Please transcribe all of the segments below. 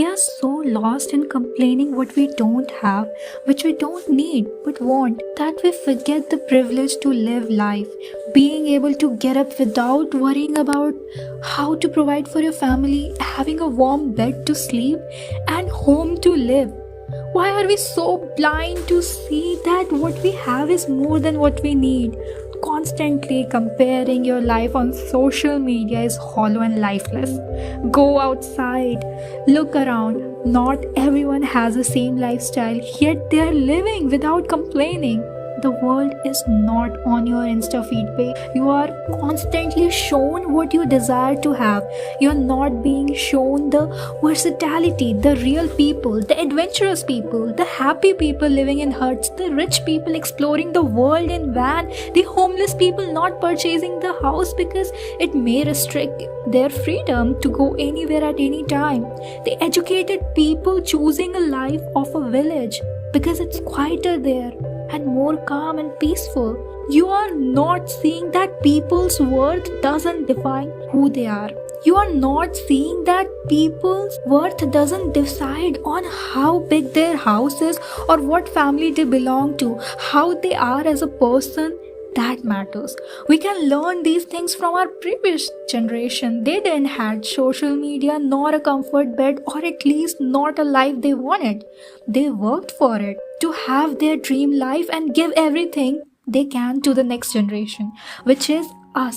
We are so lost in complaining what we don't have, which we don't need but want, that we forget the privilege to live life, being able to get up without worrying about how to provide for your family, having a warm bed to sleep, and home to live. Why are we so blind to see that what we have is more than what we need? Constantly comparing your life on social media is hollow and lifeless. Go outside, look around. Not everyone has the same lifestyle, yet they are living without complaining. The world is not on your Insta feed page. You are constantly shown what you desire to have. You're not being shown the versatility, the real people, the adventurous people, the happy people living in huts, the rich people exploring the world in van, the homeless people not purchasing the house because it may restrict their freedom to go anywhere at any time, the educated people choosing a life of a village because it's quieter there and more calm and peaceful. You are not seeing that people's worth doesn't define who they are. You are not seeing that people's worth doesn't decide on how big their house is or what family they belong to, how they are as a person. That matters. We can learn these things from our previous generation. They didn't have social media nor a comfort bed, or at least not a life they wanted. They worked for it to have their dream life and give everything they can to the next generation, which is us.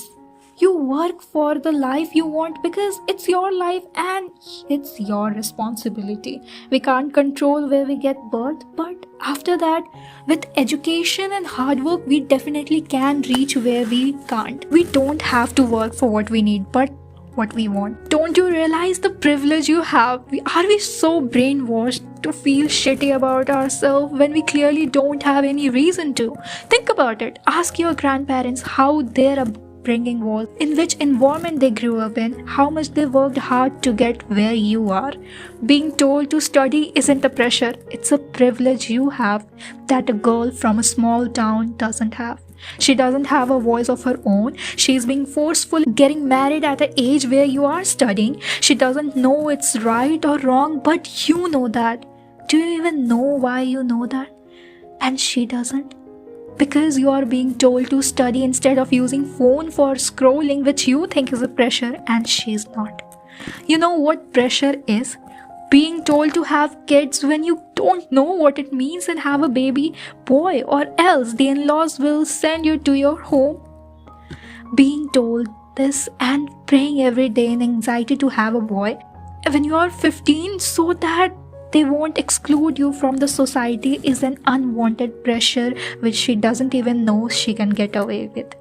You work for the life you want because it's your life and it's your responsibility. We can't control where we get birth, but after that, with education and hard work, we definitely can reach where we can't. We don't have to work for what we need, but what we want. Don't you realize the privilege you have? Are we so brainwashed to feel shitty about ourselves when we clearly don't have any reason to? Think about it. Ask your grandparents how their upbringing was, in which environment they grew up in, how much they worked hard to get where you are. Being told to study isn't a pressure, it's a privilege you have that a girl from a small town doesn't have. She doesn't have a voice of her own. She's being forceful, getting married at the age where you are studying. She doesn't know it's right or wrong, but you know that. Do you even know why you know that? And she doesn't. Because you are being told to study instead of using phone for scrolling, which you think is a pressure, and she's not. You know what pressure is? Being told to have kids when you don't know what it means and have a baby boy, or else the in-laws will send you to your home. Being told this and praying every day in anxiety to have a boy when you are 15 so that they won't exclude you from the society is an unwanted pressure which she doesn't even know she can get away with.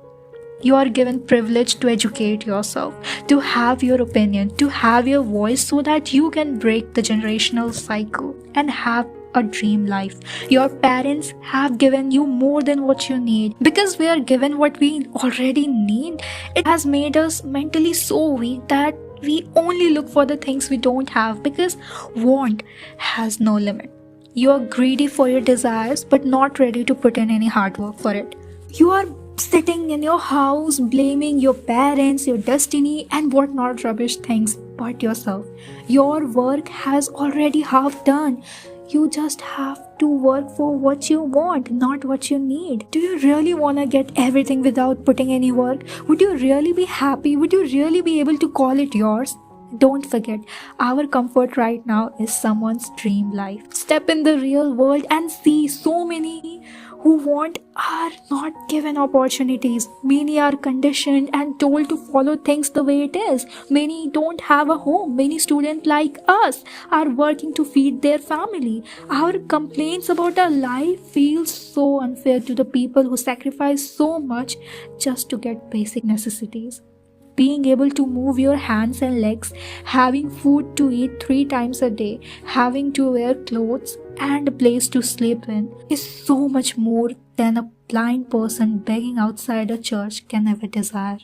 You are given privilege to educate yourself, to have your opinion, to have your voice so that you can break the generational cycle and have a dream life. Your parents have given you more than what you need. Because we are given what we already need, it has made us mentally so weak that we only look for the things we don't have, because want has no limit. You are greedy for your desires but not ready to put in any hard work for it. You are sitting in your house blaming your parents, your destiny, and whatnot rubbish things but yourself. Your work has already half done. You just have to work for what you want, not what you need. Do you really want to get everything without putting any work? Would you really be happy? Would you really be able to call it yours? Don't forget, our comfort right now is someone's dream life. Step in the real world and see so many who want are not given opportunities. Many are conditioned and told to follow things the way it is. Many don't have a home. Many students like us are working to feed their family. Our complaints about our life feel so unfair to the people who sacrifice so much just to get basic necessities. Being able to move your hands and legs, having food to eat 3 times a day, having to wear clothes and a place to sleep in is so much more than a blind person begging outside a church can ever desire.